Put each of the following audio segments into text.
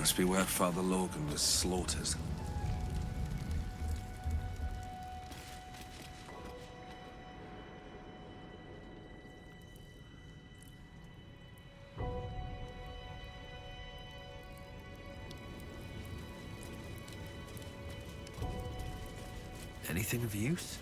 Must be where Father Logan was slaughtered. Anything of use?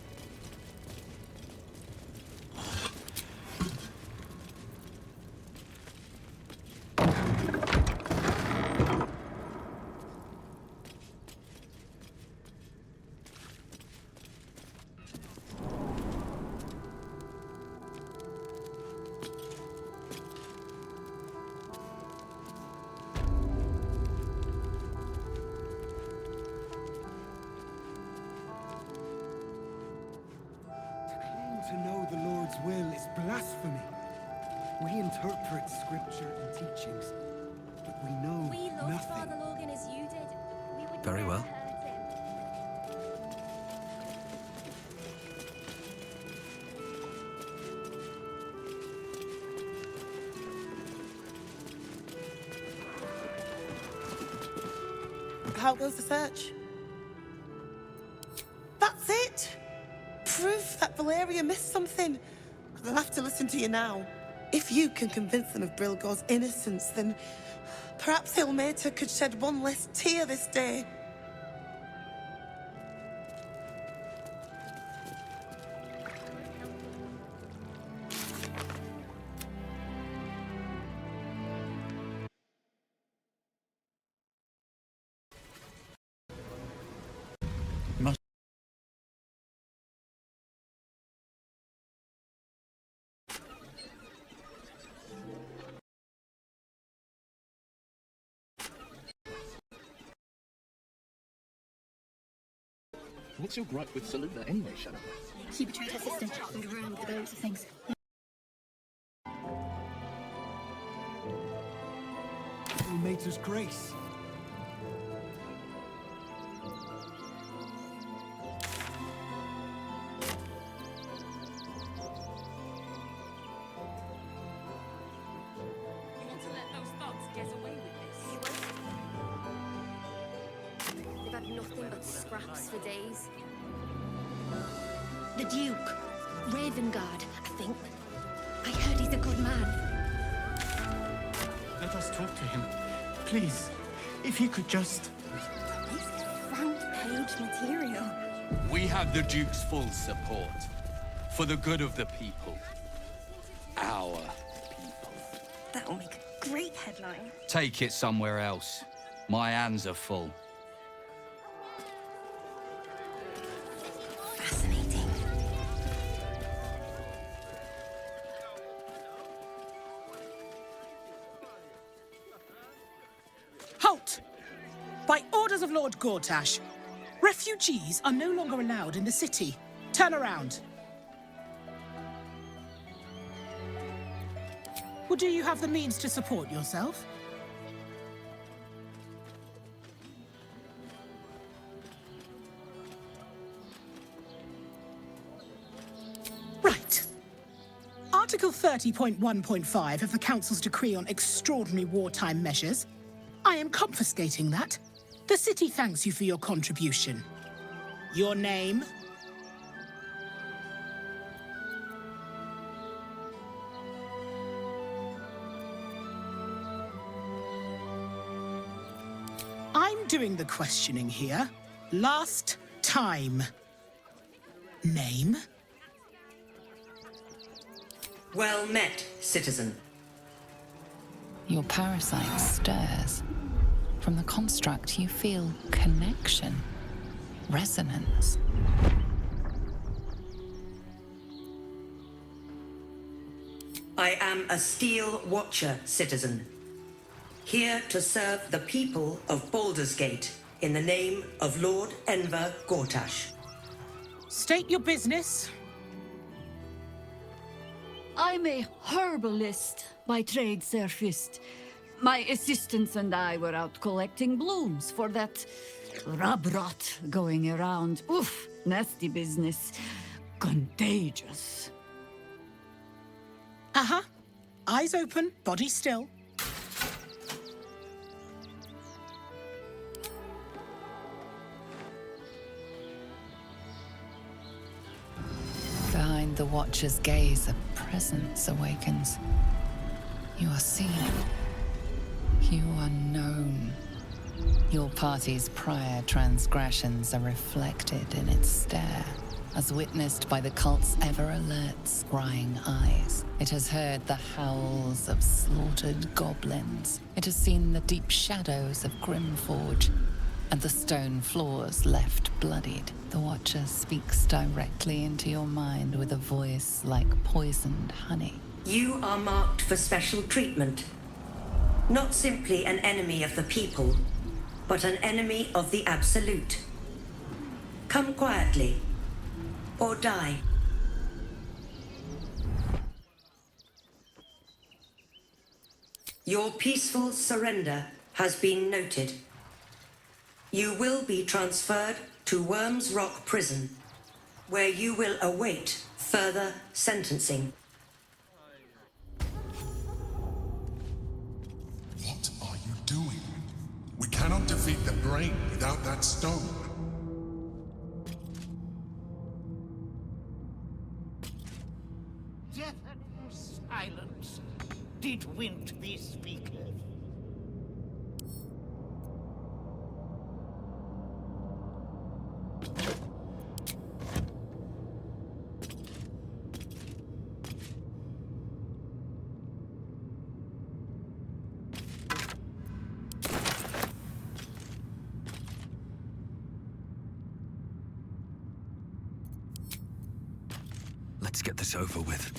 To know the Lord's will is blasphemy. We interpret scripture and teachings, but we know We loved nothing. Father Logan as you did. We would Very never well. hurt him. How goes the search? That's it! Proof that Valeria missed something. They'll have to listen to you now. If you can convince them of Brilgor's innocence, then perhaps Ilmater could shed one less tear this day. What's your gripe with Saluna anyway, Shadow? She betrayed her sister and got around with the balance of things. Ilmater's grace. You want to let those thugs get away with this? They've had nothing but scraps for days. The Duke. Ravengard, I think. I heard he's a good man. Let us talk to him. Please, if he could just... This front page material. We have the Duke's full support. For the good of the people. Our people. That'll make a great headline. Take it somewhere else. My hands are full. Fascinating. Halt! By orders of Lord Gortash, refugees are no longer allowed in the city. Turn around. Well, do you have the means to support yourself? Right. Article 30.1.5 of the Council's Decree on Extraordinary Wartime Measures. I am confiscating that. The city thanks you for your contribution. Your name? I'm doing the questioning here. Last time. Name? Well met, citizen. Your parasite stirs. From the construct, you feel connection, resonance. I am a Steel Watcher, citizen. Here to serve the people of Baldur's Gate in the name of Lord Enver Gortash. State your business. I'm a herbalist by trade, Sir Fist. My assistants and I were out collecting blooms for that rub rot going around. Oof, nasty business. Contagious. Eyes open, body still. the Watcher's gaze, a presence awakens. You are seen. You are known. Your party's prior transgressions are reflected in its stare, as witnessed by the cult's ever-alert, scrying eyes. It has heard the howls of slaughtered goblins. It has seen the deep shadows of Grimforge, and the stone floors left bloodied. The Watcher speaks directly into your mind with a voice like poisoned honey. You are marked for special treatment. Not simply an enemy of the people, but an enemy of the Absolute. Come quietly, or die. Your peaceful surrender has been noted. You will be transferred to Worms Rock Prison, where you will await further sentencing. What are you doing? We cannot defeat the brain without that stone. Deafening silence. Did Wint be speaker? Let's get this over with.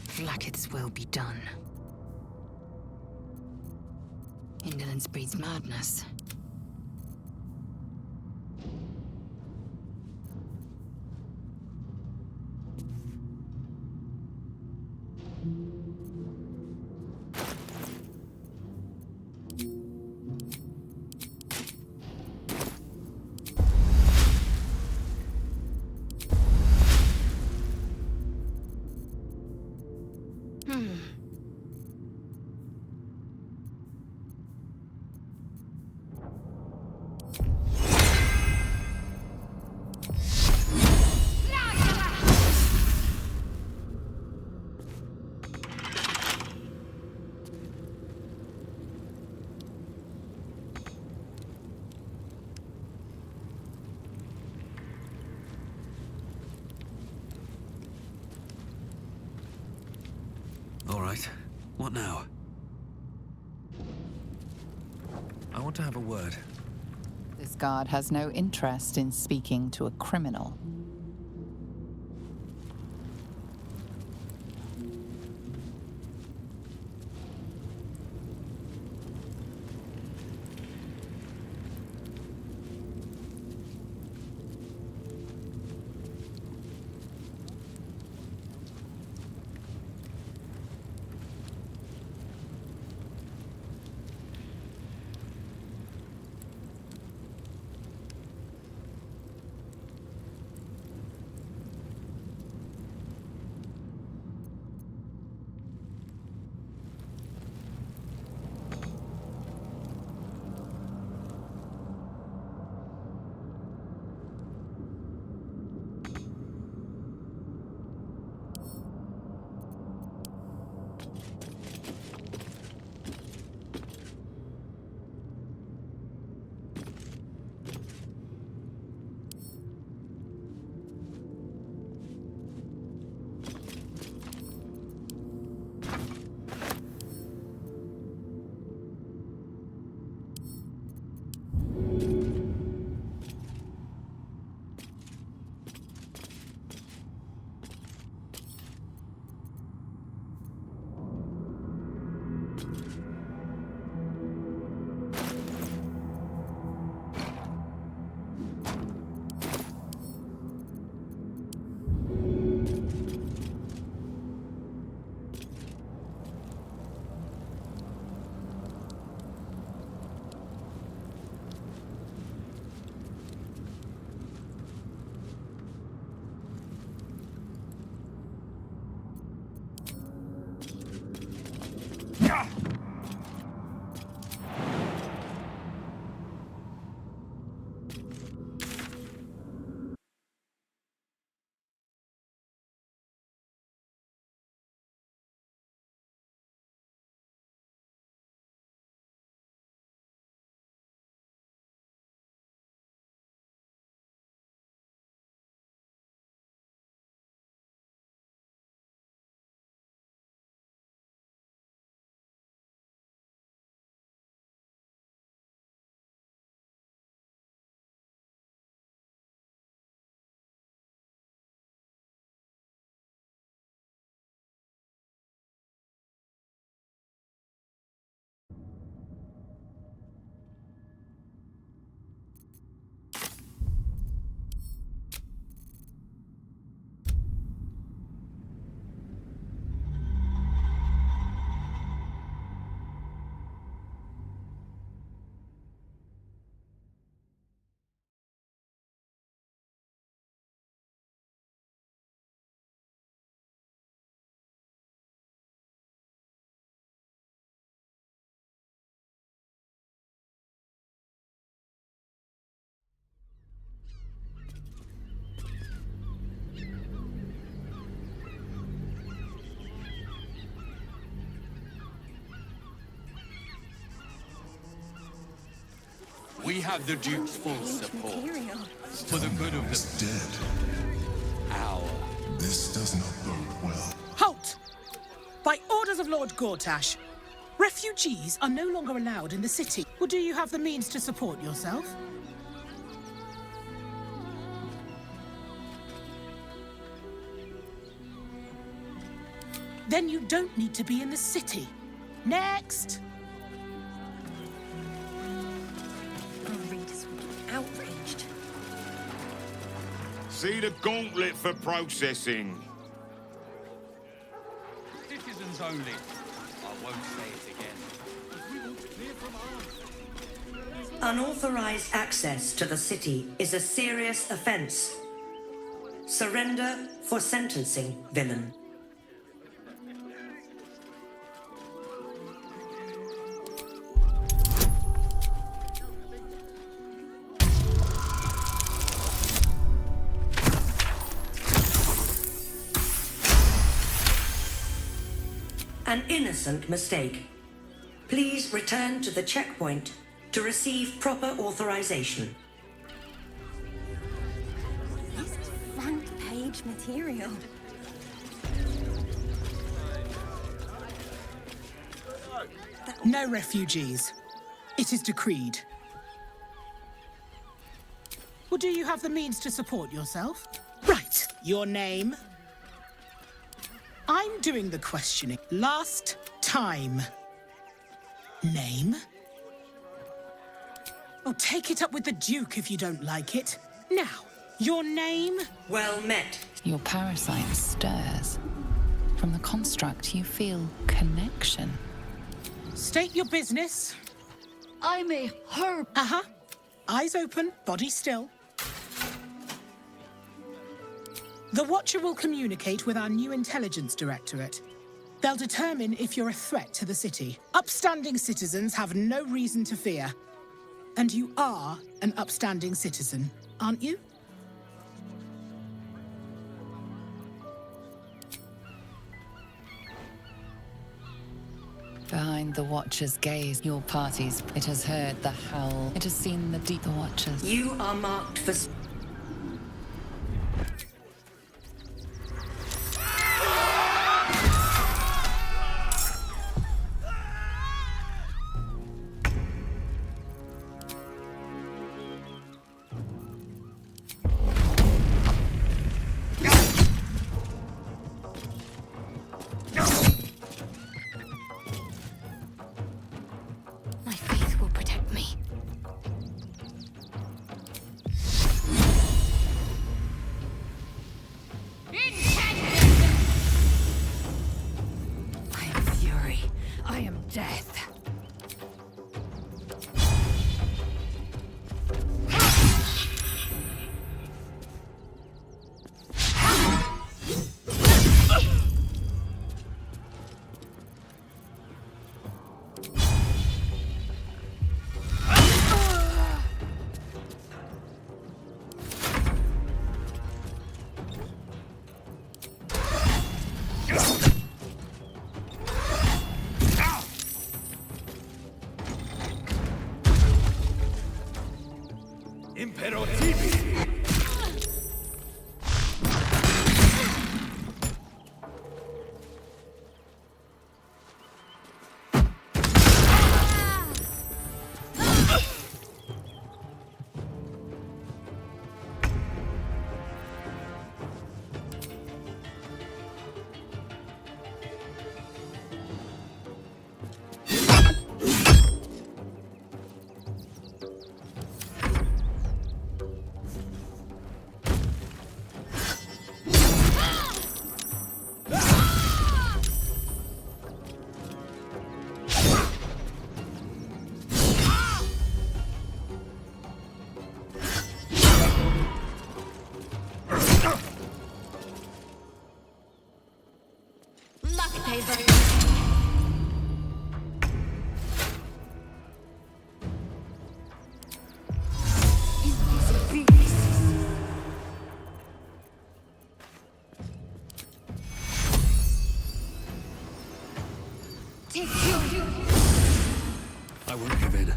Flacket's will be done. Indolence breeds madness. All right. What now? I want to have a word. This guard has no interest in speaking to a criminal. We have the Duke's full support. For the good of the dead. Our. This does not bode well. Halt! By orders of Lord Gortash, refugees are no longer allowed in the city. Or do you have the means to support yourself? Then you don't need to be in the city. Next! Our readers will be outraged. See the gauntlet for processing. Citizens only. I won't say it again. Unauthorized access to the city is a serious offense. Surrender for sentencing, villain. An innocent mistake. Please return to the checkpoint to receive proper authorization. This is front page material. No refugees. It is decreed. Or do you have the means to support yourself? Right. Your name? I'm doing the questioning. Last time. Name? Oh, take it up with the Duke if you don't like it. Now, your name? Well met. Your parasite stirs. From the construct, you feel connection. State your business. I'm a herb. Uh-huh. Eyes open, body still. The Watcher will communicate with our new intelligence directorate. They'll determine if you're a threat to the city. Upstanding citizens have no reason to fear. And you are an upstanding citizen, aren't you? Behind the Watcher's gaze, your party's... It has heard the howl. It has seen the deep... The Watchers. You are marked for... My faith will protect me. I am fury. I am death. I won't give in.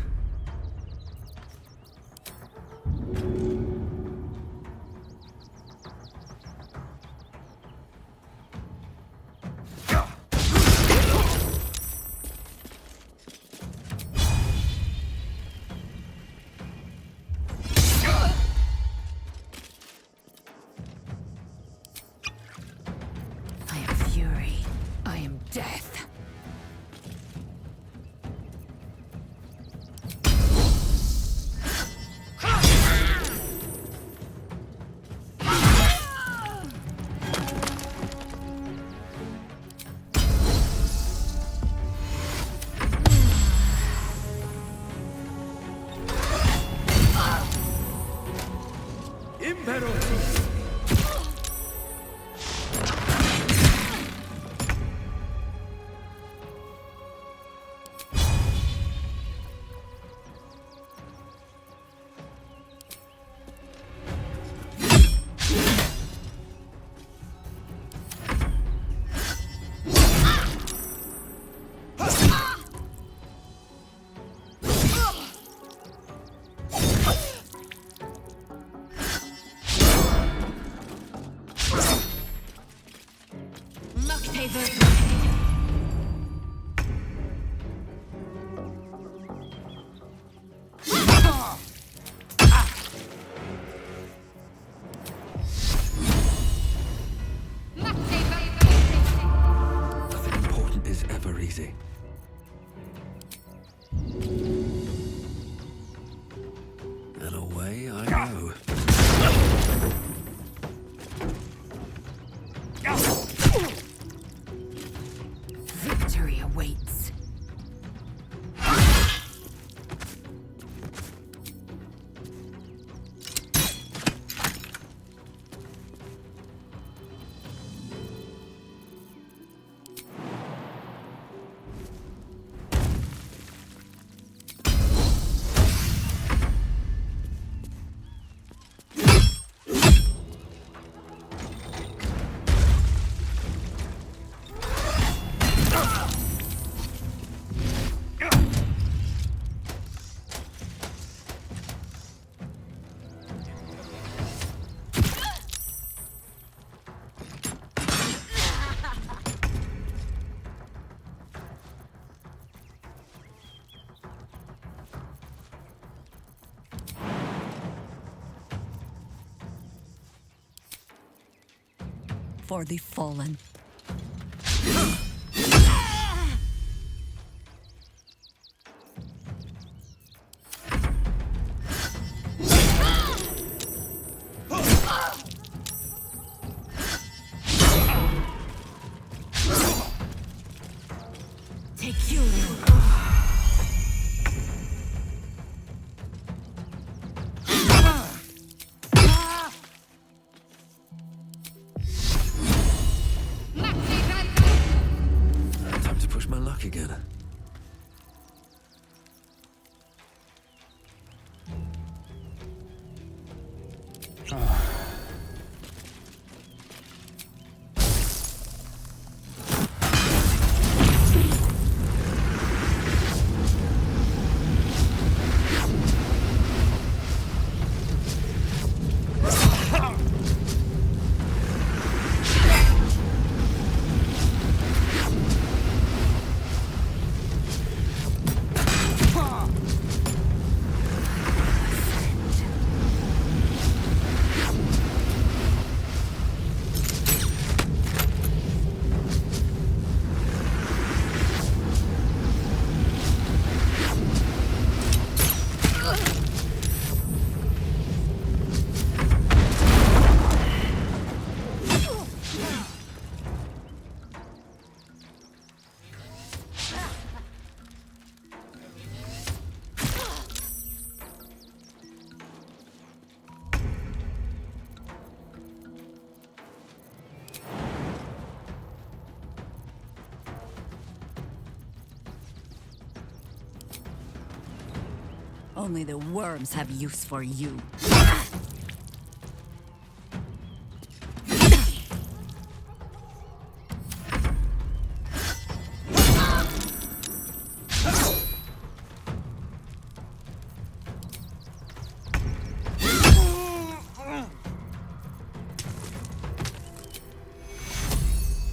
easy. And away I go. Victory awaits. For the fallen. Take you. Time to push my luck again. Only the worms have use for you.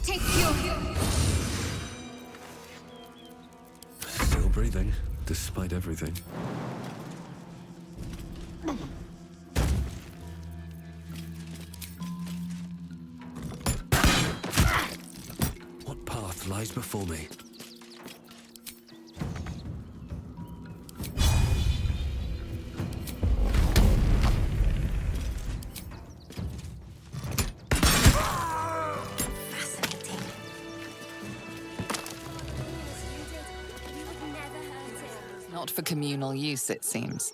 Take you. Still breathing, despite everything. What path lies before me? Not for communal use, it seems.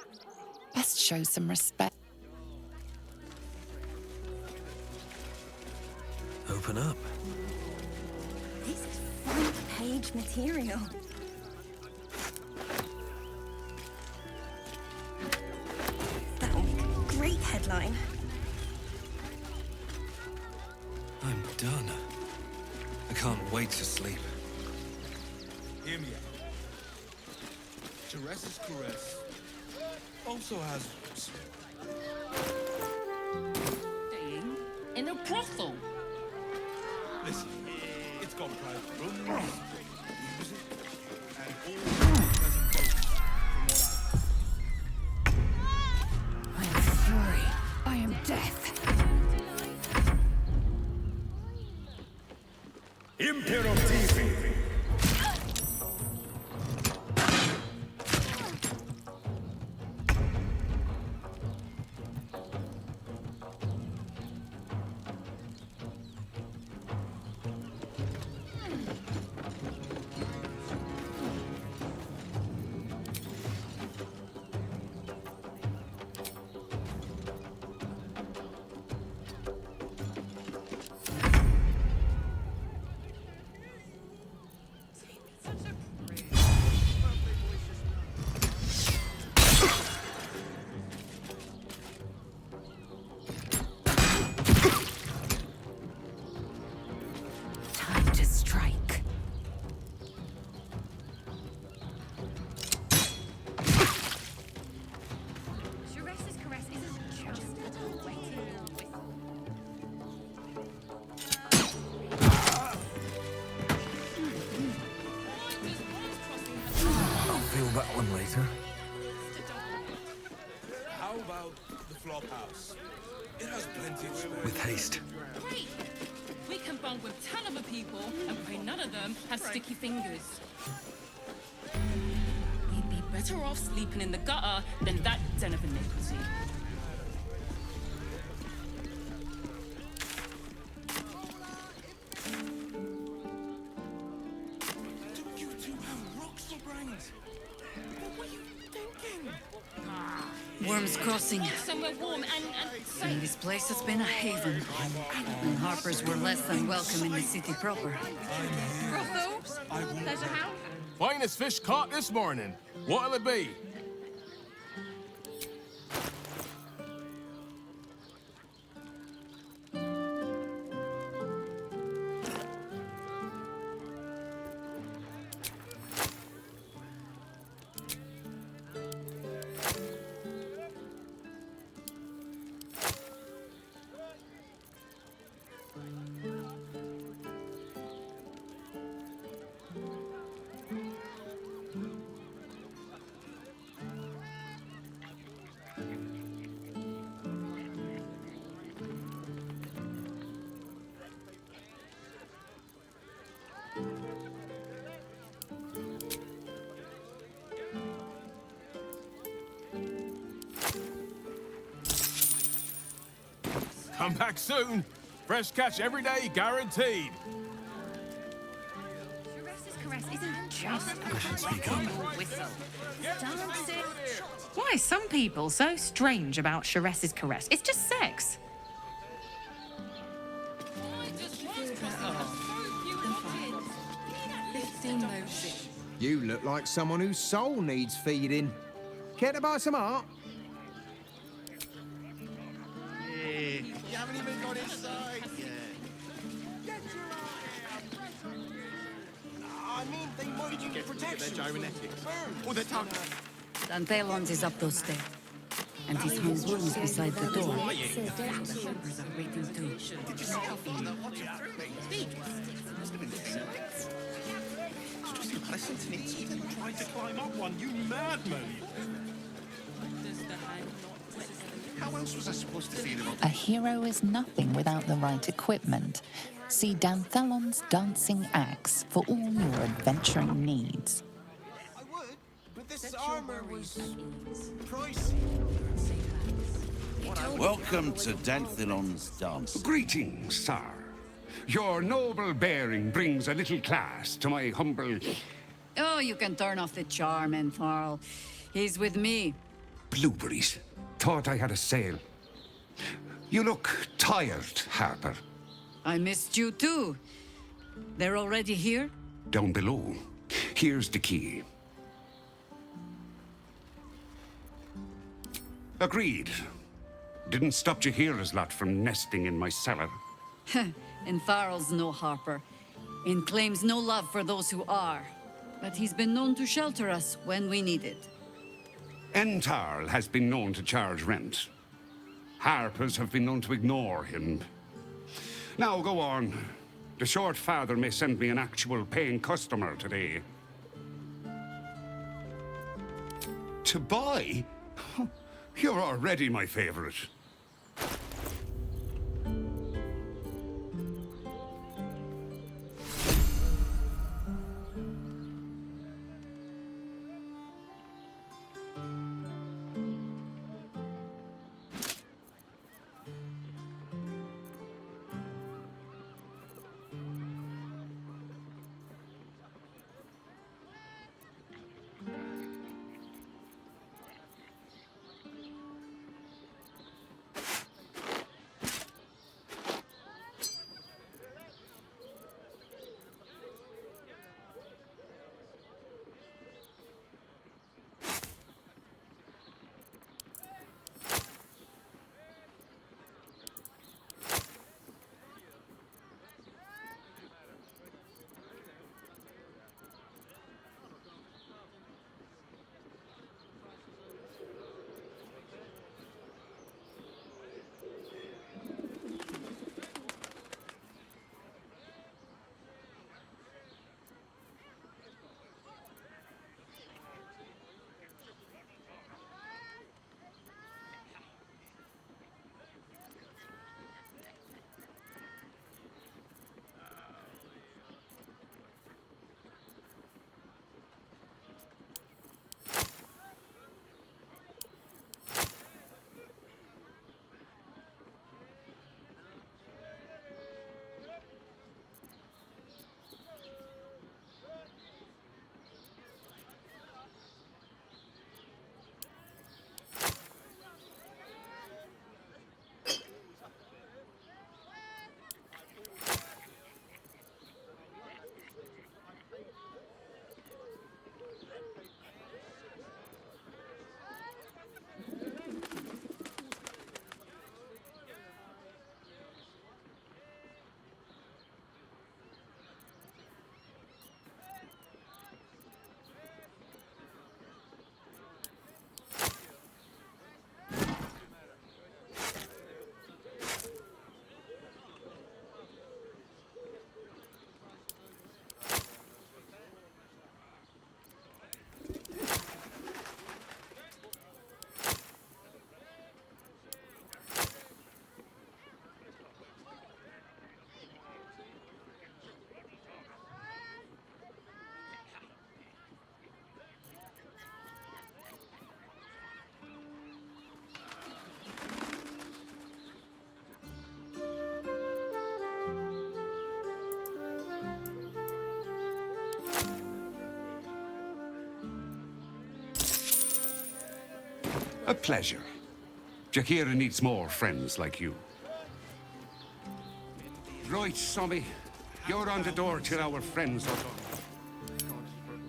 Best show some respect. Open up. This is front page material. That'll make a great headline. I'm done. I can't wait to sleep. Hear me out. Teresa's caress also has Staying in a brothel. Listen, it's got private rooms, music, and all pleasant folks from what I am fury. I am death. Impero TV. Time to strike. Sharessa's caress isn't just a waiting whistle. I'll feel that one later. How about the flop house? It has plenty of space. With haste. Great! We can bond with 10 other people and pray none of them have sticky fingers. We'd be better off sleeping in the gutter than that den of iniquity. You two have rocks for brains. What were you thinking? Worms Crossing. Somewhere warm and safe. This place has been a haven. And Harpers were less than welcome in the city proper. Brothel? Pleasure house? Finest fish caught this morning. What'll it be? Come back soon. Fresh catch every day, guaranteed. Sharessa's caress isn't just a whistle. Dancing. Why are some people so strange about Sharessa's caress? It's just sex. You look like someone whose soul needs feeding. Care to buy some art? You haven't even got inside yet. I mean, they might you get protection. Their gyrometics. Or their tongue. Dantelons is up those stairs. And he's hung worms beside the door. Harpers are waiting too. Did you see how far that watch through? Must have been termites. Just listen to me. Then tried to climb up one, you madman. How else was I supposed to feel about A hero is nothing without the right equipment. See Danthelon's dancing axe for all your adventuring needs. I would, but this armor was pricey. Welcome to Danthelon's dance. Greetings, sir. Your noble bearing brings a little class to my humble... Oh, you can turn off the charm, Entharl. He's with me. Blueberries. Thought I had a sale. You look tired, Harper. I missed you too. They're already here? Down below. Here's the key. Agreed. Didn't stop you here as lot from nesting in my cellar. Entharl's no Harper, and claims no love for those who are. But he's been known to shelter us when we need it. Entarl has been known to charge rent. Harpers have been known to ignore him. Now go on. The short father may send me an actual paying customer today. To buy? You're already my favorite. A pleasure. Jaheira needs more friends like you. Right, Sommy. You're on the door till our friends are done.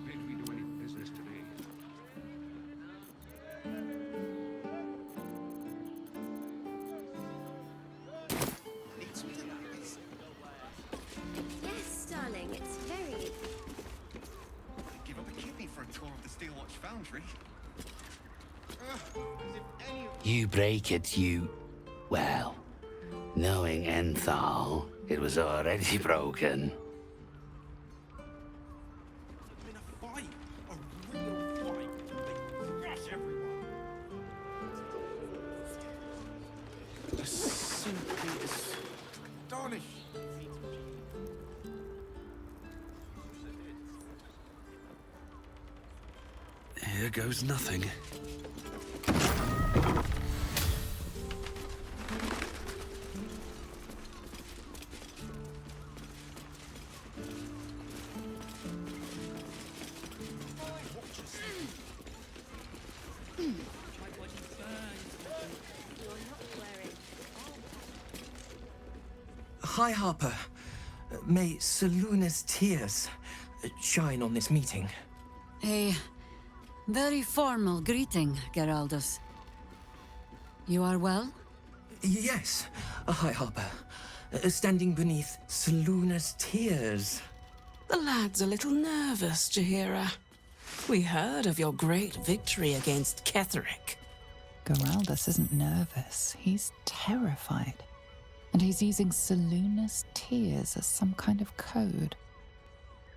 Did we do any business today? Yes, darling, it's very... Give up a kidney for a tour of the Steelwatch Foundry. You break it, you... Well, knowing Enthal, it was already broken. Been a fight, a real fight. They crush everyone. Simply astonishing. Here goes nothing. Hi, Harper. May Seluna's tears shine on this meeting. A very formal greeting, Geraldus. You are well? Yes. Hi, Harper. Standing beneath Seluna's tears. The lad's a little nervous, Jaheira. We heard of your great victory against Ketheric. Geraldus isn't nervous. He's terrified. And he's using Seluna's tears as some kind of code.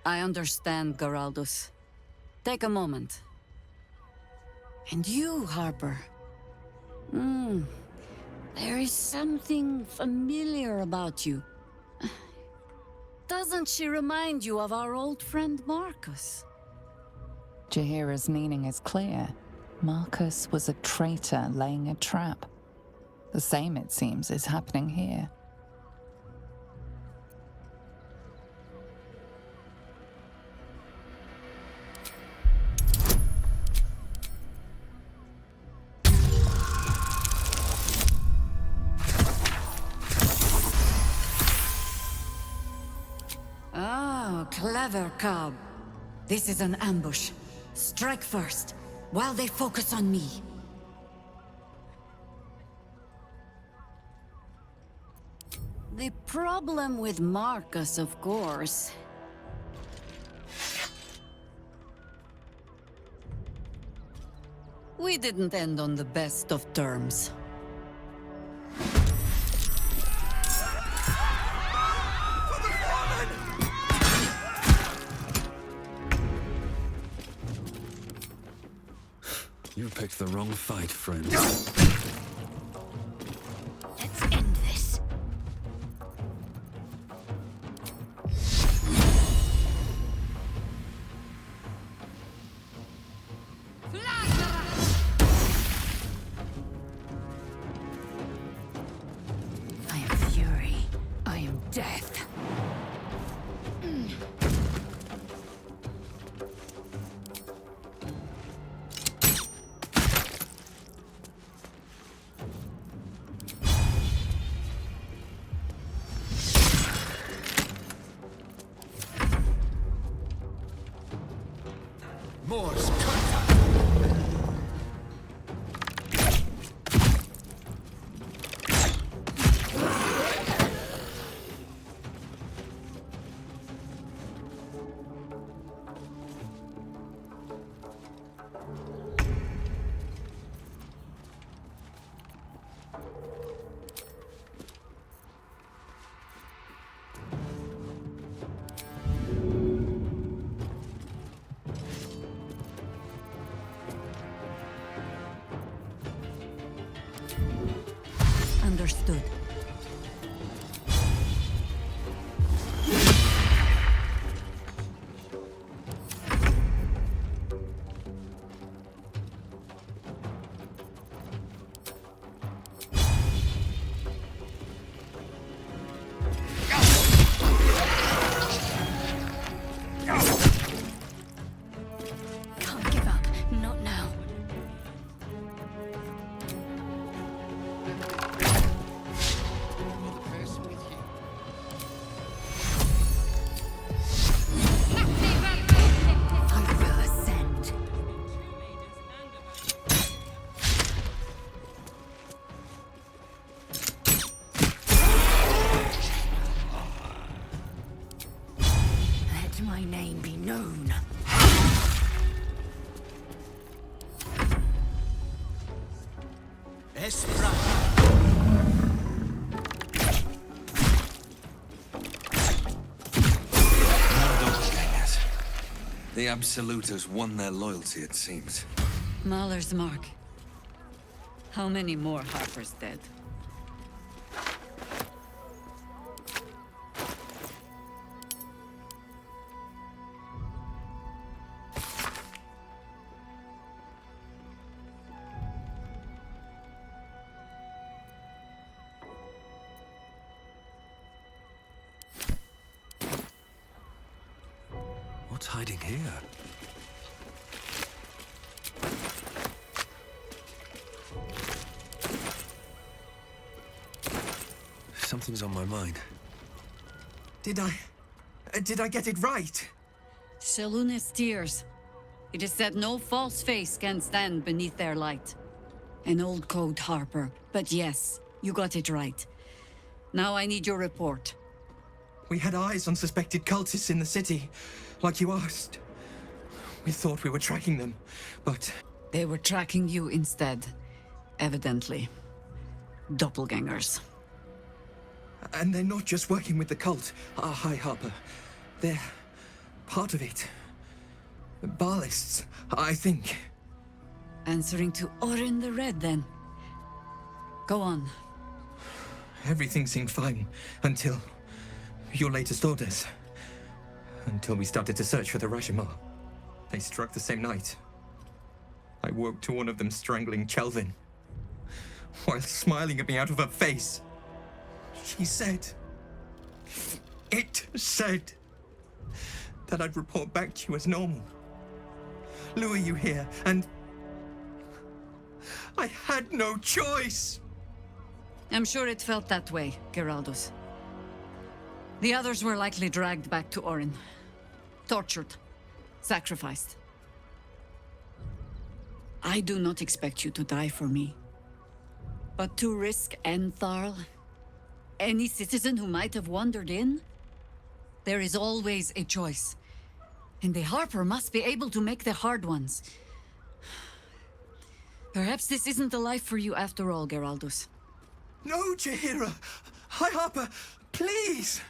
I understand, Geraldus. Take a moment. And you, Harper. There is something familiar about you. Doesn't she remind you of our old friend Marcus? Jaheira's meaning is clear. Marcus was a traitor laying a trap. The same, it seems, is happening here. Ah, clever cub. This is an ambush. Strike first, while they focus on me. The problem with Marcus, of course. We didn't end on the best of terms. You picked the wrong fight, friend. Let's end this. I am fury. I am death. Morse Understood. Can't give up. Not now. The Absolute has won their loyalty, it seems. Mahler's mark. How many more Harpers dead? What's hiding here? Something's on my mind. Did I get it right? Shaluna's tears. It is said no false face can stand beneath their light. An old code, Harper. But yes, you got it right. Now I need your report. We had eyes on suspected cultists in the city, like you asked. We thought we were tracking them, but... They were tracking you instead, evidently. Doppelgangers. And they're not just working with the cult, High Harper. They're part of it. Ballists, I think. Answering to Orin the Red, then. Go on. Everything seemed fine, until your latest orders. Until we started to search for the Rashomon. They struck the same night. I woke to one of them strangling Chelvin, while smiling at me out of her face. She said... It said... that I'd report back to you as normal. Lure you here, and... I had no choice! I'm sure it felt that way, Geraldus. The others were likely dragged back to Orin. Tortured. Sacrificed. I do not expect you to die for me. But to risk Entharl, any citizen who might have wandered in, there is always a choice. And the Harper must be able to make the hard ones. Perhaps this isn't the life for you after all, Geraldus. No, Jaheira! High Harper, please!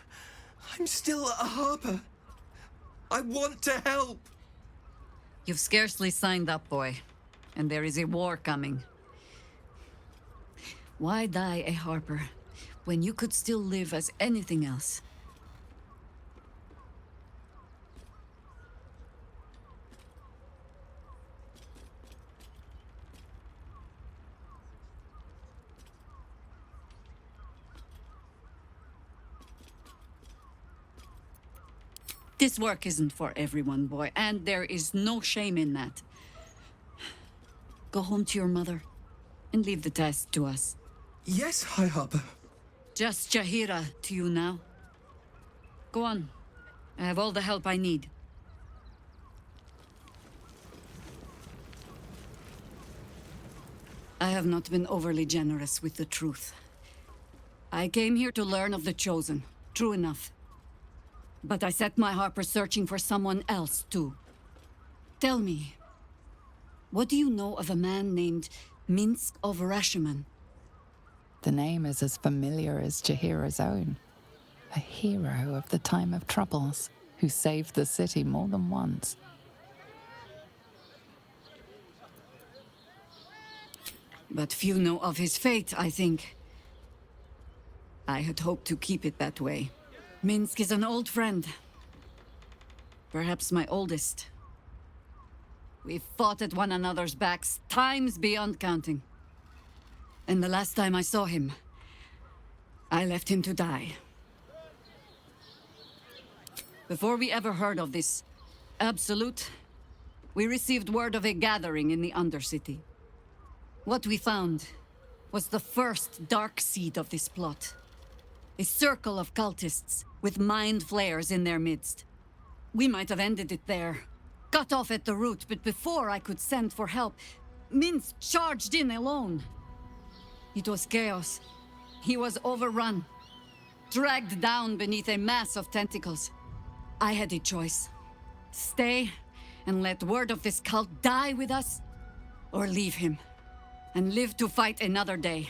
I'm still a Harper. I want to help! You've scarcely signed up, boy. And there is a war coming. Why die a Harper, when you could still live as anything else? This work isn't for everyone, boy, and there is no shame in that. Go home to your mother, and leave the task to us. Yes, High Harper. Just Jaheira to you now. Go on. I have all the help I need. I have not been overly generous with the truth. I came here to learn of the Chosen. True enough. But I set my Harper searching for someone else, too. Tell me, what do you know of a man named Minsk of Rashomon? The name is as familiar as Jaheira's own. A hero of the time of troubles, who saved the city more than once. But few know of his fate, I think. I had hoped to keep it that way. Minsk is an old friend. Perhaps my oldest. We've fought at one another's backs times beyond counting. And the last time I saw him, I left him to die. Before we ever heard of this Absolute, we received word of a gathering in the Undercity. What we found was the first dark seed of this plot. A circle of cultists with mind flayers in their midst. We might have ended it there, cut off at the root, but before I could send for help, Minsk charged in alone. It was chaos. He was overrun, dragged down beneath a mass of tentacles. I had a choice. Stay and let word of this cult die with us, or leave him. and live to fight another day.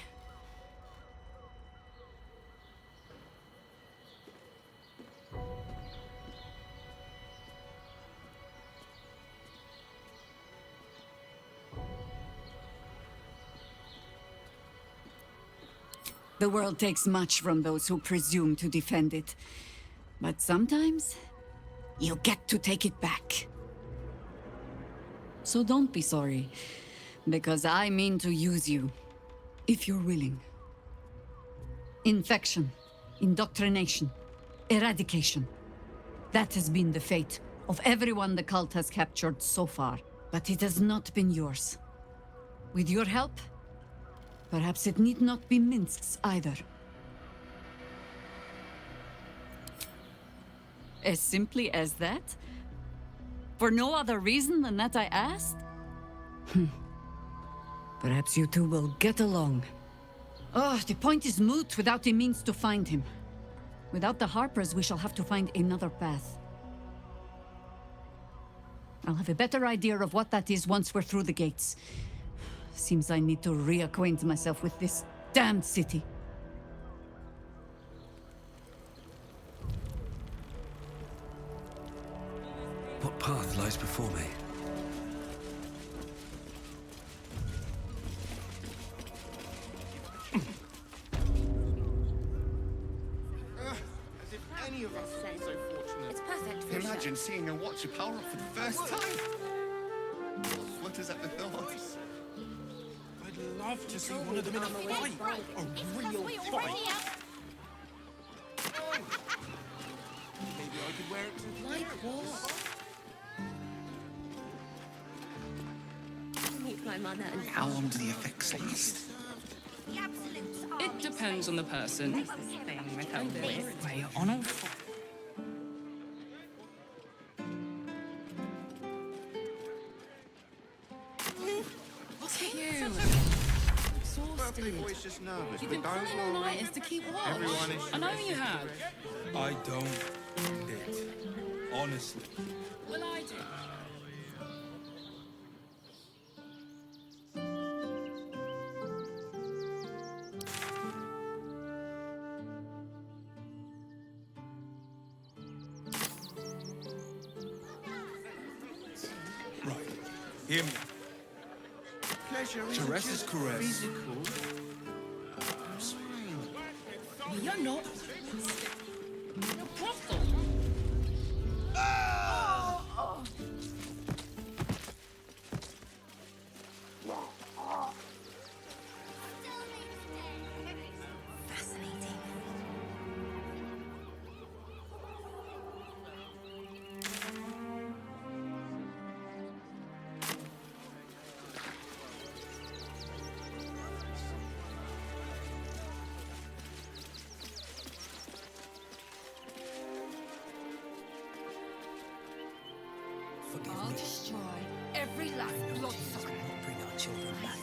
The world takes much from those who presume to defend it. But sometimes, you get to take it back. So don't be sorry, because I mean to use you, if you're willing. Infection, indoctrination, eradication. That has been the fate of everyone the cult has captured so far, but it has not been yours. With your help, perhaps it need not be Minsk's either. As simply as that? For no other reason than that I asked? Perhaps you two will get along. Oh, the point is moot without the means to find him. Without the Harpers, we shall have to find another path. I'll have a better idea of what that is once we're through the gates. Seems I need to reacquaint myself with this damned city. What path lies before me? As if any of us would be so fortunate. It's perfect for Imagine seeing a Watcher power up for the first time. What is at the thought? I'd love to see one of them in a fight. A real fight. Oh. Maybe I could wear it to Like what? Meet my mother and How long do the effects last? It depends on the person. Thing with a whip way on a Look at you. Birthday boy's just nervous, You've but been don't planning all worry. night to keep watch. Everyone is I know you have. I don't need it. Honestly. Well, I do. Right. Hear me. Pleasure Caress is caress. physical. Well, you're not. You're brothel. Fascinating. I'll destroy every last bloodsucker. Bring our children back.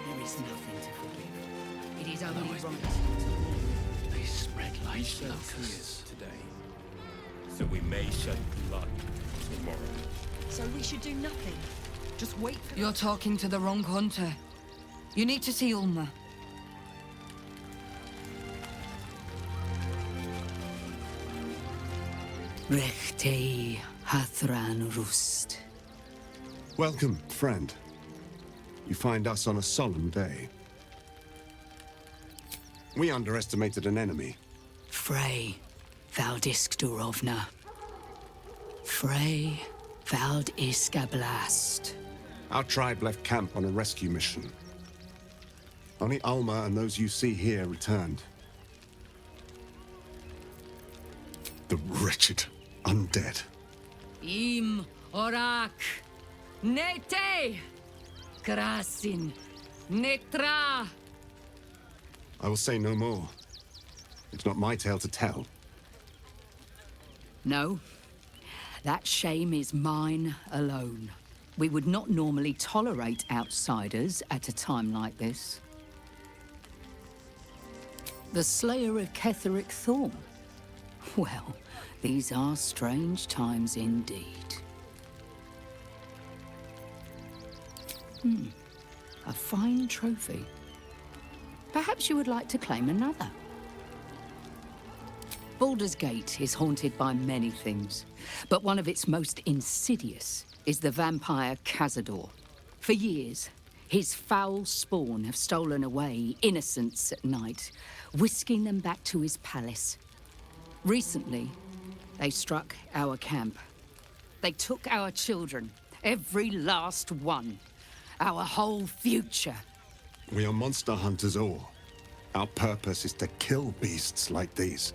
There is nothing to forgive. It is only right. They spread like Shed locusts. tears today, so we may shed blood tomorrow. So we should do nothing. Just wait for... You're talking to the wrong hunter. You need to see Ulma. Rechtei Hathran Rust. Welcome, friend. You find us on a solemn day. We underestimated an enemy. Frey Valdisk Durovna. Frey Valdisk Blast. Our tribe left camp on a rescue mission. Only Alma and those you see here returned. The wretched undead. Im Orak. Nete. Krasin. Netra. I will say no more. It's not my tale to tell. No. That shame is mine alone. We would not normally tolerate outsiders at a time like this. The Slayer of Ketheric Thorn. Well, these are strange times indeed. A fine trophy. Perhaps you would like to claim another. Baldur's Gate is haunted by many things, but one of its most insidious is the vampire Cazador. For years, his foul spawn have stolen away innocents at night, whisking them back to his palace. Recently, they struck our camp. They took our children, every last one, our whole future. We are monster hunters all. Our purpose is to kill beasts like these.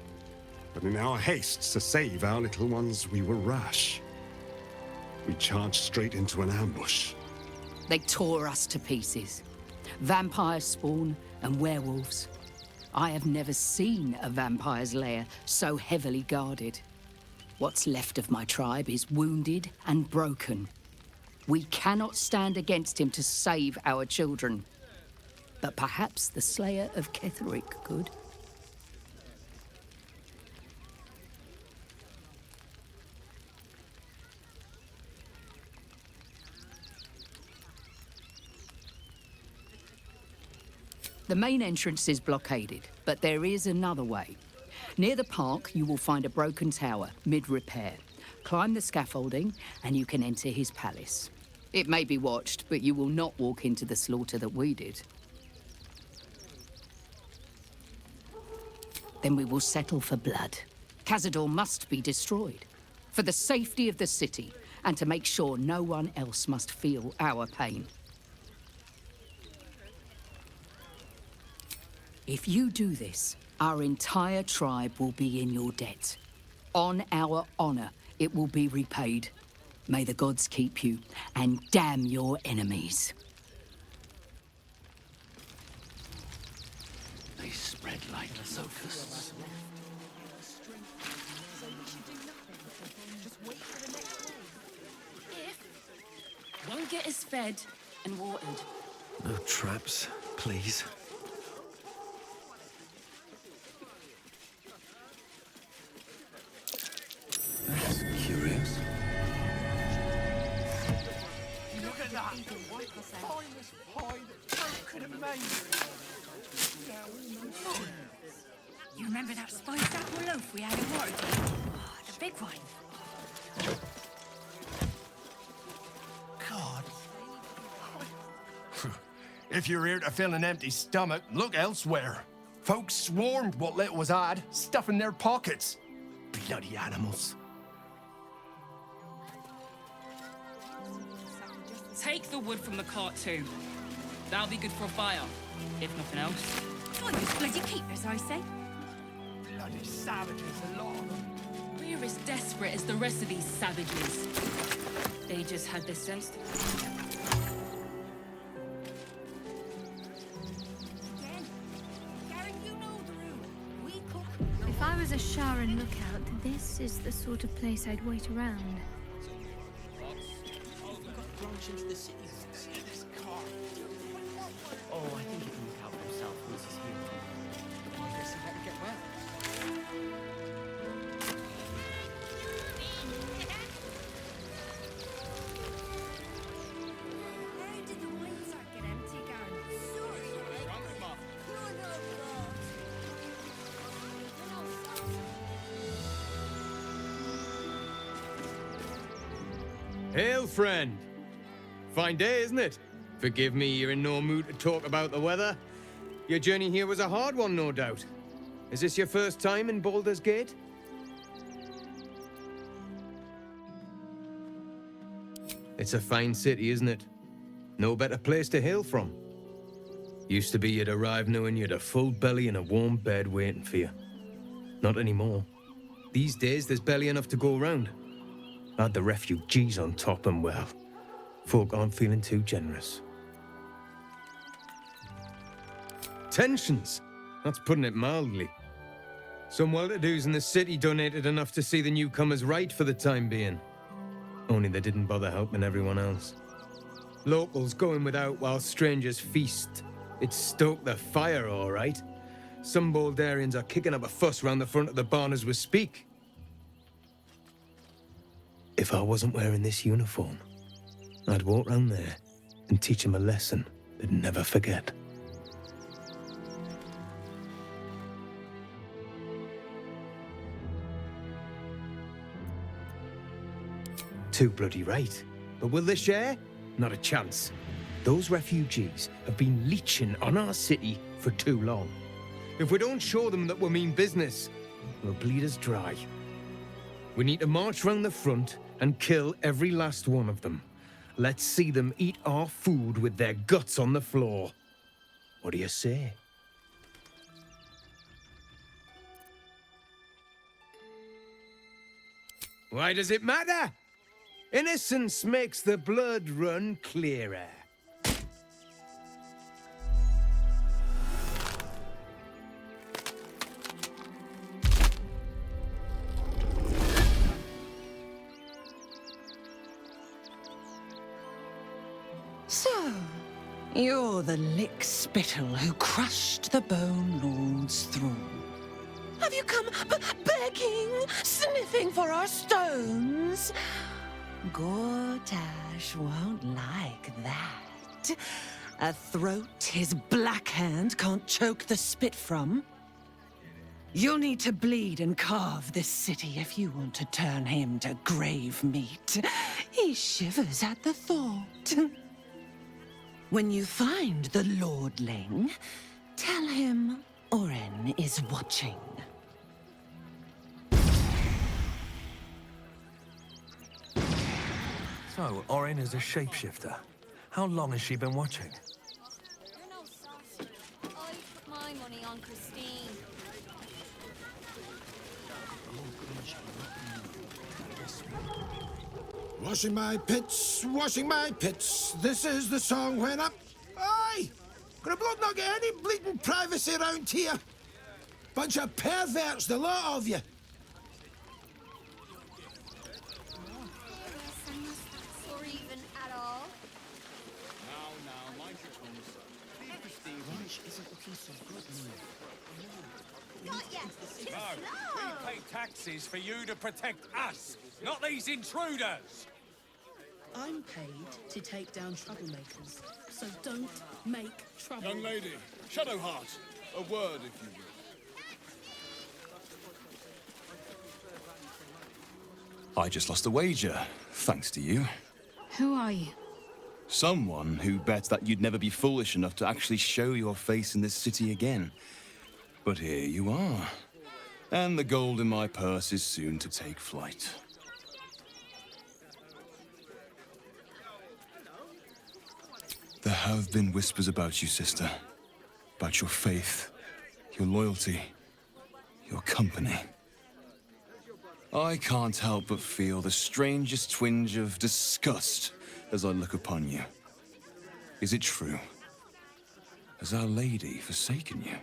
But in our haste to save our little ones, we were rash. We charged straight into an ambush. They tore us to pieces. Vampire spawn and werewolves. I have never seen a vampire's lair so heavily guarded. What's left of my tribe is wounded and broken. We cannot stand against him to save our children. But perhaps the Slayer of Ketheric could. The main entrance is blockaded, but there is another way. Near the park, you will find a broken tower, mid-repair. Climb the scaffolding, and you can enter his palace. It may be watched, but you will not walk into the slaughter that we did. Then we will settle for blood. Cazador must be destroyed. For the safety of the city, and to make sure no one else must feel our pain. If you do this, our entire tribe will be in your debt. On our honor, it will be repaid. May the gods keep you, and damn your enemies. They spread like locusts. Won't get us fed and watered. No traps, please. That's curious. Look at that! Finest pie that Folk could have made! You remember that spiced apple loaf we had in Waterdeep? Oh, the big one. God. If you're here to fill an empty stomach, look elsewhere. Folks swarmed what little was had, stuffing their pockets. Bloody animals. Take the wood from the cart too. That'll be good for a fire, if nothing else. Find us bloody keepers, I say. Bloody savages, a lot of them. We're as desperate as the rest of these savages. They just had the sense to... If I was a Sharon lookout, this is the sort of place I'd wait around. Into the city. This car. Oh, I think he can look out for himself once he's here. I guess he better get well. How did the wine sack get empty, Garen? Hail, friend. Fine day, isn't it? Forgive me, you're in no mood to talk about the weather. Your journey here was a hard one, no doubt. Is this your first time in Baldur's Gate? It's a fine city, isn't it? No better place to hail from. Used to be you'd arrive knowing you'd a full belly and a warm bed waiting for you. Not anymore. These days, there's barely enough to go around. Add the refugees on top and, well, folk aren't feeling too generous. Tensions? That's putting it mildly. Some well-to-dos in the city donated enough to see the newcomers right for the time being. Only they didn't bother helping everyone else. Locals going without while strangers feast. It stoked the fire, all right. Some Baldurians are kicking up a fuss round the front of the barn as we speak. If I wasn't wearing this uniform, I'd walk round there and teach them a lesson they'd never forget. Too bloody right. But will they share? Not a chance. Those refugees have been leeching on our city for too long. If we don't show them that we mean business, they'll bleed us dry. We need to march round the front and kill every last one of them. Let's see them eat our food with their guts on the floor. What do you say? Why does it matter? Innocence makes the blood run clearer. So, you're the lick-spittle who crushed the Bone Lord's throne. Have you come begging, sniffing for our stones? Gortash won't like that. A throat his black hand can't choke the spit from. You'll need to bleed and carve this city if you want to turn him to grave meat. He shivers at the thought. When you find the Lordling, tell him Oren is watching. So, Oren is a shapeshifter. How long has she been watching? You're no saucer. I put my money on Christine. Washing my pits, this is the song when up. Aye! Gonna blood not get any bleeding privacy around here. Bunch of perverts, the lot of you. Or even at all. Now, mind your tongue, sir. Leave Christine. Lunch isn't looking so good. Not yet. Too No, slow. we pay taxes for you to protect us, not these intruders. I'm paid to take down troublemakers, so don't make trouble. Young lady, Shadowheart, a word if you will. I just lost a wager, thanks to you. Who are you? Someone who bet that you'd never be foolish enough to actually show your face in this city again. But here you are. And the gold in my purse is soon to take flight. There have been whispers about you, sister. About your faith, your loyalty, your company. I can't help but feel the strangest twinge of disgust as I look upon you. Is it true? Has Our Lady forsaken you?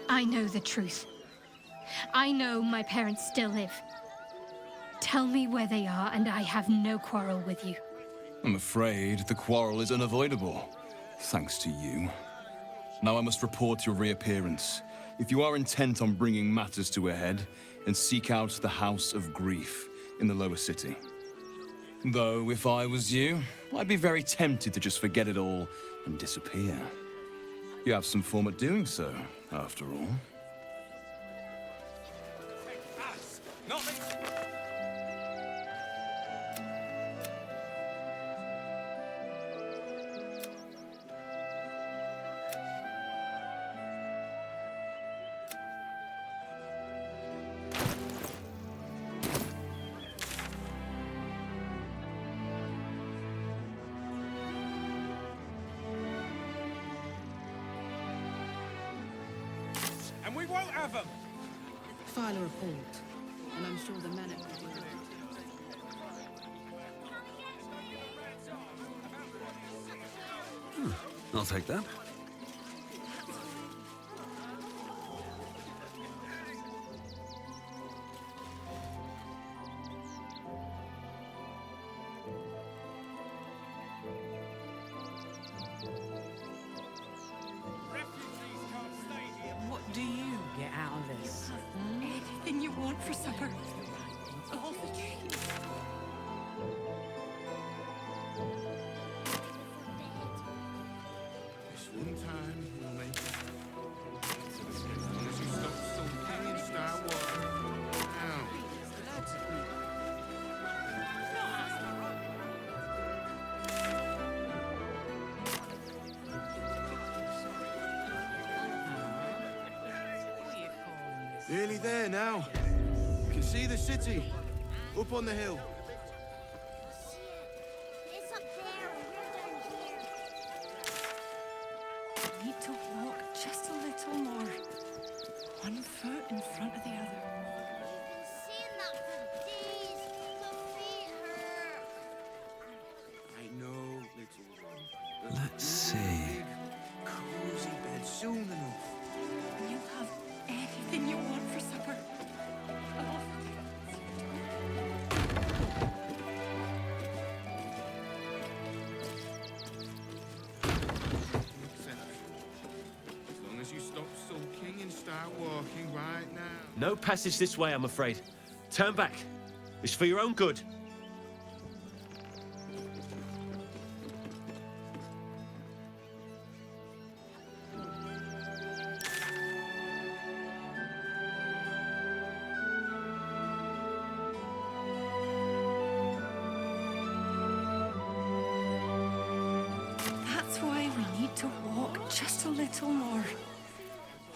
I know the truth. I know my parents still live. Tell me where they are, and I have no quarrel with you. I'm afraid the quarrel is unavoidable, thanks to you. Now I must report your reappearance. If you are intent on bringing matters to a head, then seek out the House of Grief in the lower city. Though, if I was you, I'd be very tempted to just forget it all and disappear. You have some form at doing so, after all. Us, not these. And we won't have them. File a report, and I'm sure the man at the door. I'll take that. want for supper? Oh, the cheese. This one time we'll make it. As long as you stop sulking and start walking. Now. Nearly there now. You can see the city. Up on the hill. It's up there, and we're down here. Need to walk just a little more. One foot in front of the other. Seeing that for days, my feet hurt. I know, little one. Let's see. Cozy bed soon enough. You have anything you want for supper. Oh. As long as you stop sulking and start walking right now. No passage this way, I'm afraid. Turn back. It's for your own good. That's why we need to walk just a little more.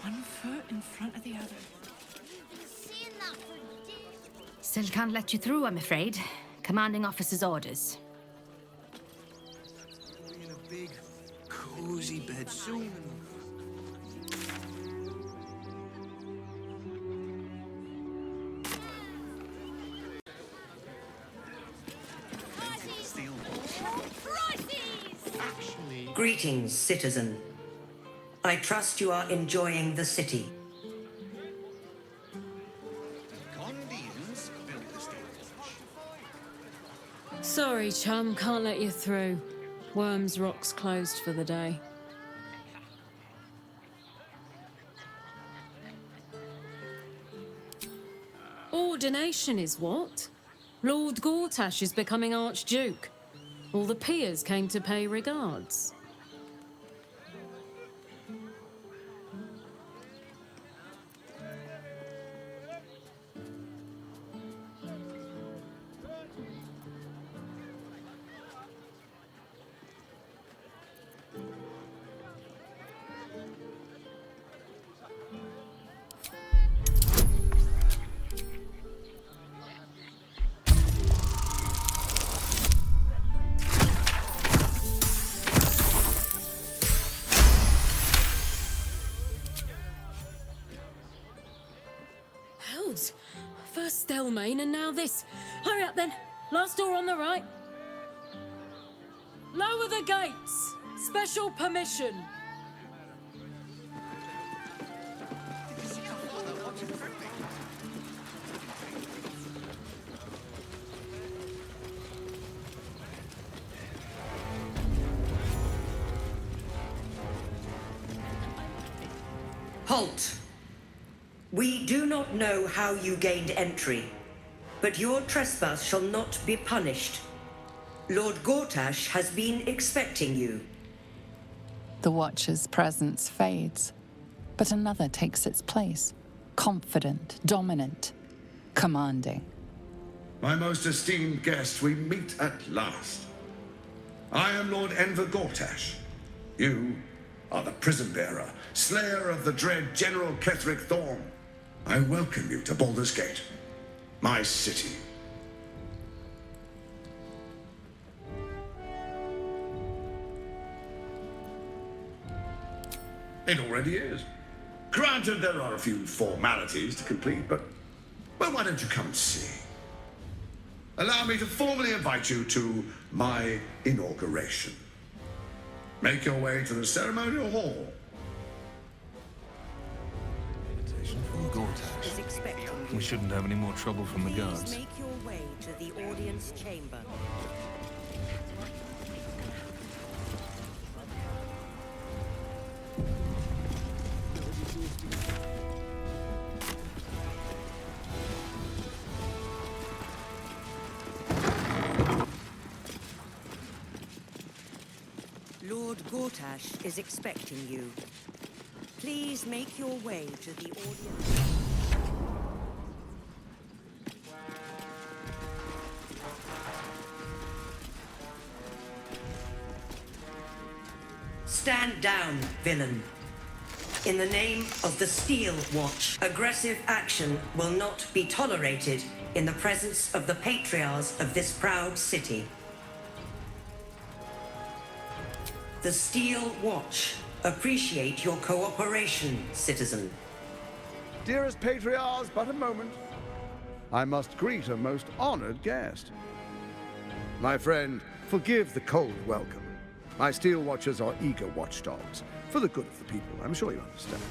One foot in front of the other. Seeing that for days. Still can't let you through, I'm afraid. Commanding officer's orders. We're in a big, cozy bed soon enough. Greetings, citizen. I trust you are enjoying the city. Sorry, chum, can't let you through. Worms Rock's closed for the day. Ordination is what? Lord Gortash is becoming Archduke. All the peers came to pay regards. Hells! First Stelmane and now this. Hurry up then. Last door on the right. Lower the gates. Special permission. Halt! We do not know how you gained entry, but your trespass shall not be punished. Lord Gortash has been expecting you. The Watcher's presence fades, but another takes its place. Confident, dominant, commanding. My most esteemed guest, we meet at last. I am Lord Enver Gortash. You are the prison bearer, slayer of the dread General Ketheric Thorm. I welcome you to Baldur's Gate, my city. It already is. Granted, there are a few formalities to complete, but well, why don't you come and see? Allow me to formally invite you to my inauguration. Make your way to the ceremonial hall. Is expecting you. We shouldn't have any more trouble from the guards. Please make your way to the audience chamber. Lord Gortash is expecting you. Please make your way to the audience. Stand down, villain. In the name of the Steel Watch, aggressive action will not be tolerated in the presence of the patriarchs of this proud city. The Steel Watch appreciate your cooperation, citizen. Dearest patriarchs, but a moment. I must greet a most honored guest. My friend, forgive the cold welcome. My Steel Watchers are eager watchdogs, for the good of the people, I'm sure you understand.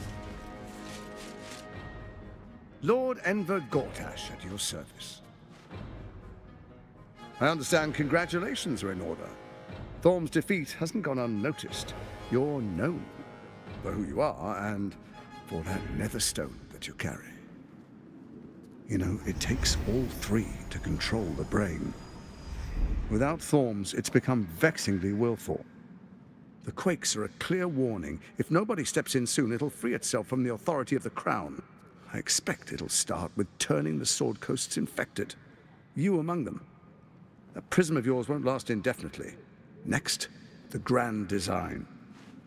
Lord Enver Gortash at your service. I understand congratulations are in order. Thorm's defeat hasn't gone unnoticed. You're known for who you are and for that netherstone that you carry. You know, it takes all three to control the brain. Without Thorm's, it's become vexingly willful. The quakes are a clear warning. If nobody steps in soon, it'll free itself from the authority of the crown. I expect it'll start with turning the Sword Coasts infected. You among them. That prism of yours won't last indefinitely. Next, the grand design.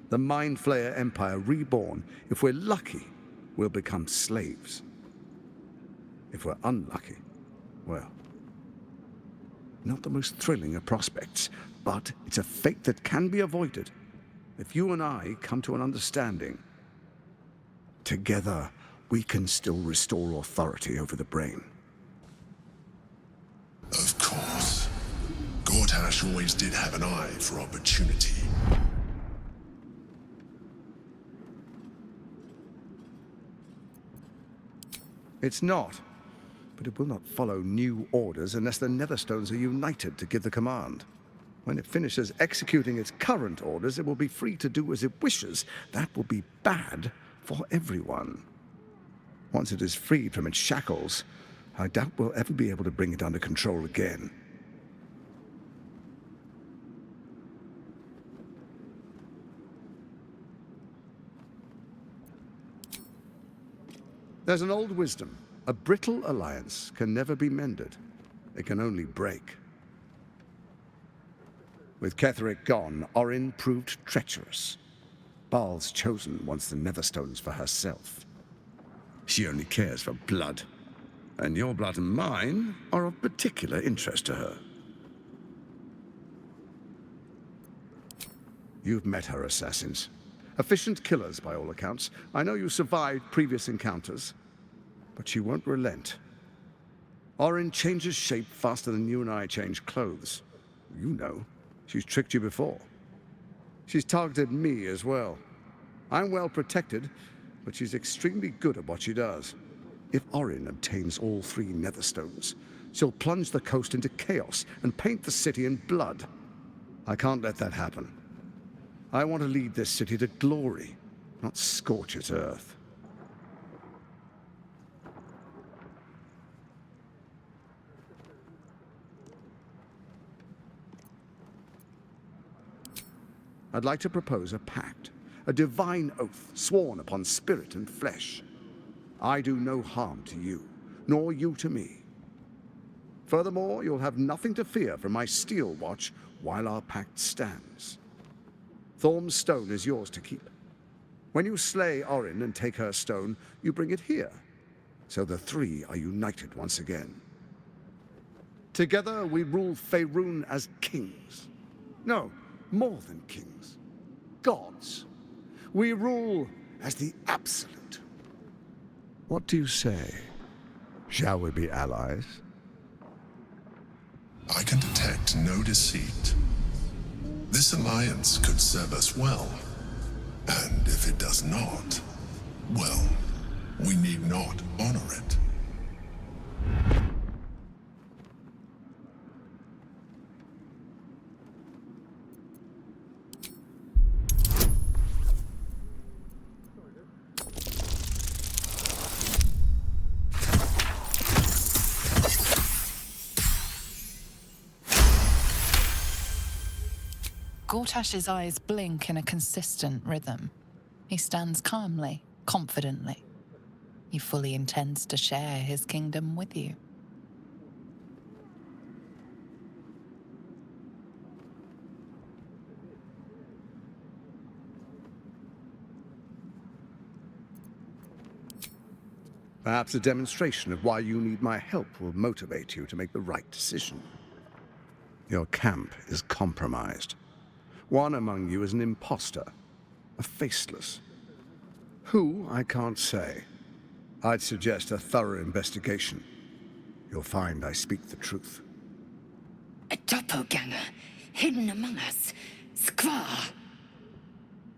The Mind Flayer Empire reborn. If we're lucky, we'll become slaves. If we're unlucky, well, not the most thrilling of prospects, but it's a fate that can be avoided if you and I come to an understanding. Together, we can still restore authority over the brain. Of course. Gortash always did have an eye for opportunity. It's not, but it will not follow new orders unless the Netherstones are united to give the command. When it finishes executing its current orders, it will be free to do as it wishes. That will be bad for everyone. Once it is freed from its shackles, I doubt we'll ever be able to bring it under control again. There's an old wisdom. A brittle alliance can never be mended. It can only break. With Ketheric gone, Orin proved treacherous. Baal's chosen wants the Netherstones for herself. She only cares for blood. And your blood and mine are of particular interest to her. You've met her assassins. Efficient killers, by all accounts. I know you survived previous encounters, but she won't relent. Orin changes shape faster than you and I change clothes. You know, she's tricked you before. She's targeted me as well. I'm well protected, but she's extremely good at what she does. If Orin obtains all three Netherstones, she'll plunge the coast into chaos and paint the city in blood. I can't let that happen. I want to lead this city to glory, not scorch its earth. I'd like to propose a pact, a divine oath sworn upon spirit and flesh. I do no harm to you, nor you to me. Furthermore, you'll have nothing to fear from my Steel Watch while our pact stands. Thorm's stone is yours to keep. When you slay Orin and take her stone, you bring it here, so the three are united once again. Together we rule Faerun as kings. No, more than kings. Gods. We rule as the absolute. What do you say? Shall we be allies? I can detect no deceit. This alliance could serve us well. And if it does not, well, we need not honor it. Gortash's eyes blink in a consistent rhythm. He stands calmly, confidently. He fully intends to share his kingdom with you. Perhaps a demonstration of why you need my help will motivate you to make the right decision. Your camp is compromised. One among you is an imposter, a faceless. Who, I can't say. I'd suggest a thorough investigation. You'll find I speak the truth. A doppelganger, hidden among us. Squaw!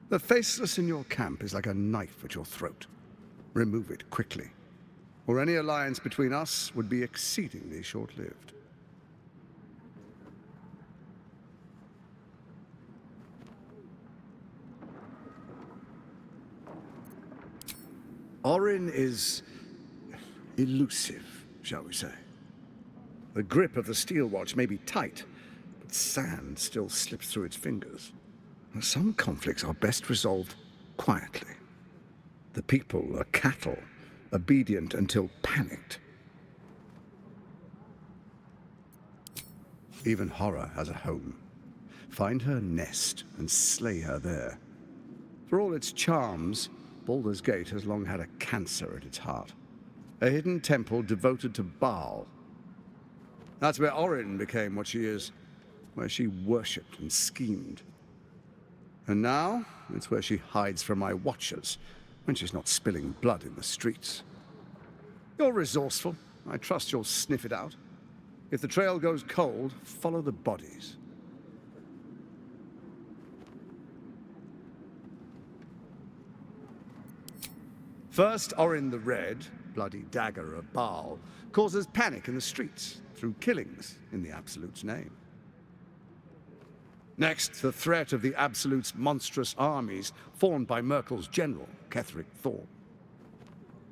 The faceless in your camp is like a knife at your throat. Remove it quickly, or any alliance between us would be exceedingly short-lived. Orin is elusive, shall we say. The grip of the steel watch may be tight, but sand still slips through its fingers. Some conflicts are best resolved quietly. The people are cattle, obedient until panicked. Even horror has a home. Find her nest and slay her there. For all its charms, Baldur's Gate has long had a cancer at its heart. A hidden temple devoted to Baal. That's where Orin became what she is, where she worshipped and schemed. And now, it's where she hides from my watchers, when she's not spilling blood in the streets. You're resourceful. I trust you'll sniff it out. If the trail goes cold, follow the bodies. First, Orin the Red, bloody dagger of Baal, causes panic in the streets through killings in the Absolute's name. Next, the threat of the Absolute's monstrous armies formed by Merkel's general, Ketheric Thorn.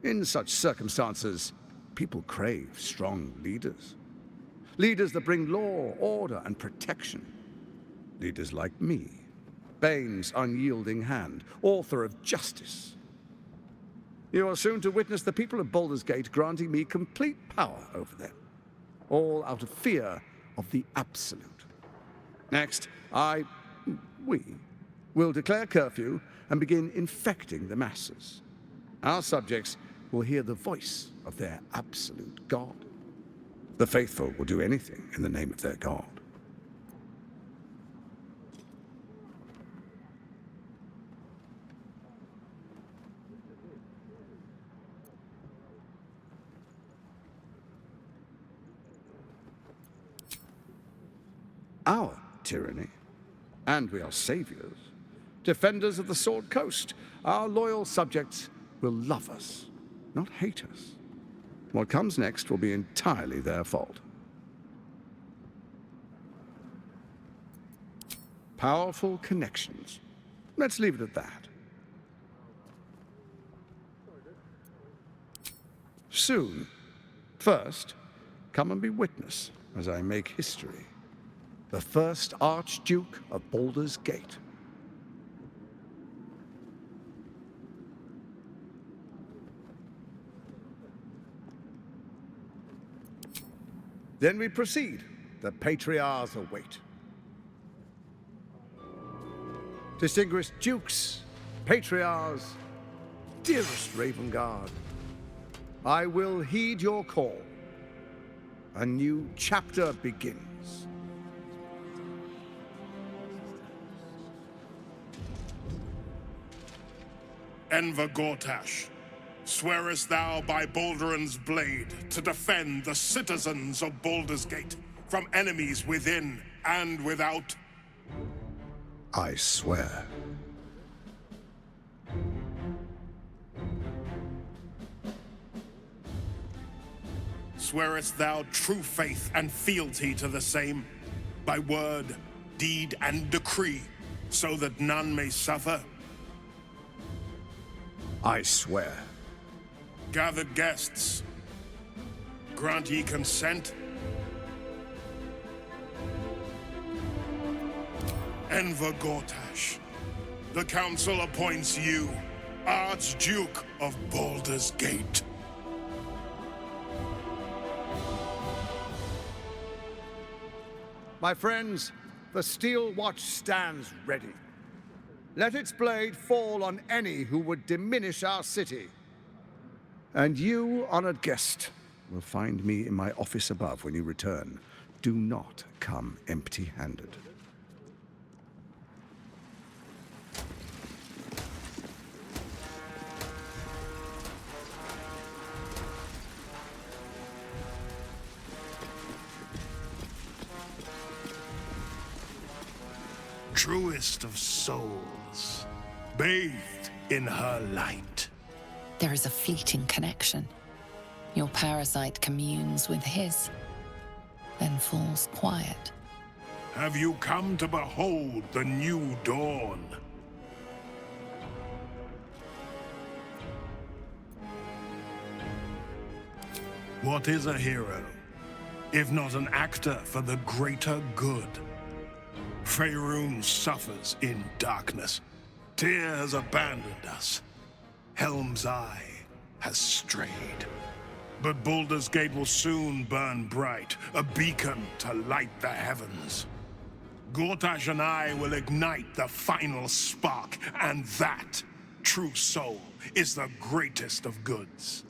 In such circumstances, people crave strong leaders. Leaders that bring law, order, and protection. Leaders like me, Bane's unyielding hand, author of justice. You are soon to witness the people of Baldur's Gate granting me complete power over them, all out of fear of the Absolute. Next, we will declare curfew and begin infecting the masses. Our subjects will hear the voice of their absolute God. The faithful will do anything in the name of their God. Our tyranny, and we are saviors, defenders of the Sword Coast. Our loyal subjects will love us, not hate us. What comes next will be entirely their fault. Powerful connections. Let's leave it at that. Soon. First, come and be witness as I make history. The first Archduke of Baldur's Gate. Then we proceed. The Patriarchs await. Distinguished Dukes, Patriarchs, dearest Ravengard, I will heed your call. A new chapter begins. Enver Gortash, swearest thou by Balduran's blade to defend the citizens of Baldur's Gate from enemies within and without? I swear. Swearest thou true faith and fealty to the same, by word, deed, and decree, so that none may suffer? I swear. Gathered guests, grant ye consent? Enver Gortash, the Council appoints you Archduke of Baldur's Gate. My friends, the Steel Watch stands ready. Let its blade fall on any who would diminish our city. And you, honored guest, will find me in my office above when you return. Do not come empty-handed. Truest of souls, bathed in her light. There is a fleeting connection. Your parasite communes with his, then falls quiet. Have you come to behold the new dawn? What is a hero, if not an actor for the greater good? Faerun suffers in darkness. Tyr has abandoned us. Helm's Eye has strayed. But Baldur's Gate will soon burn bright, a beacon to light the heavens. Gortash and I will ignite the final spark, and that, true soul, is the greatest of goods.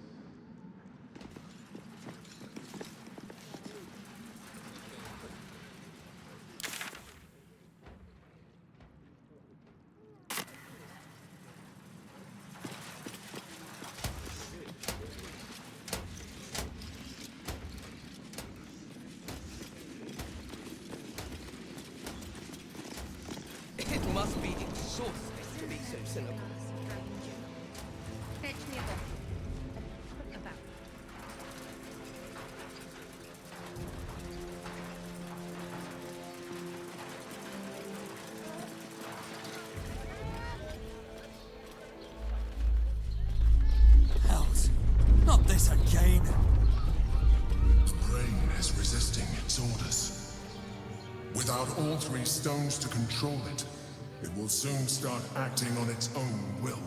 It must be exhausting to be so cynical. Fetch me a book. Look about. Hells, not this again. The brain is resisting its orders. Without all three stones to control it, it will soon start acting on its own will.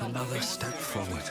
Another step forward.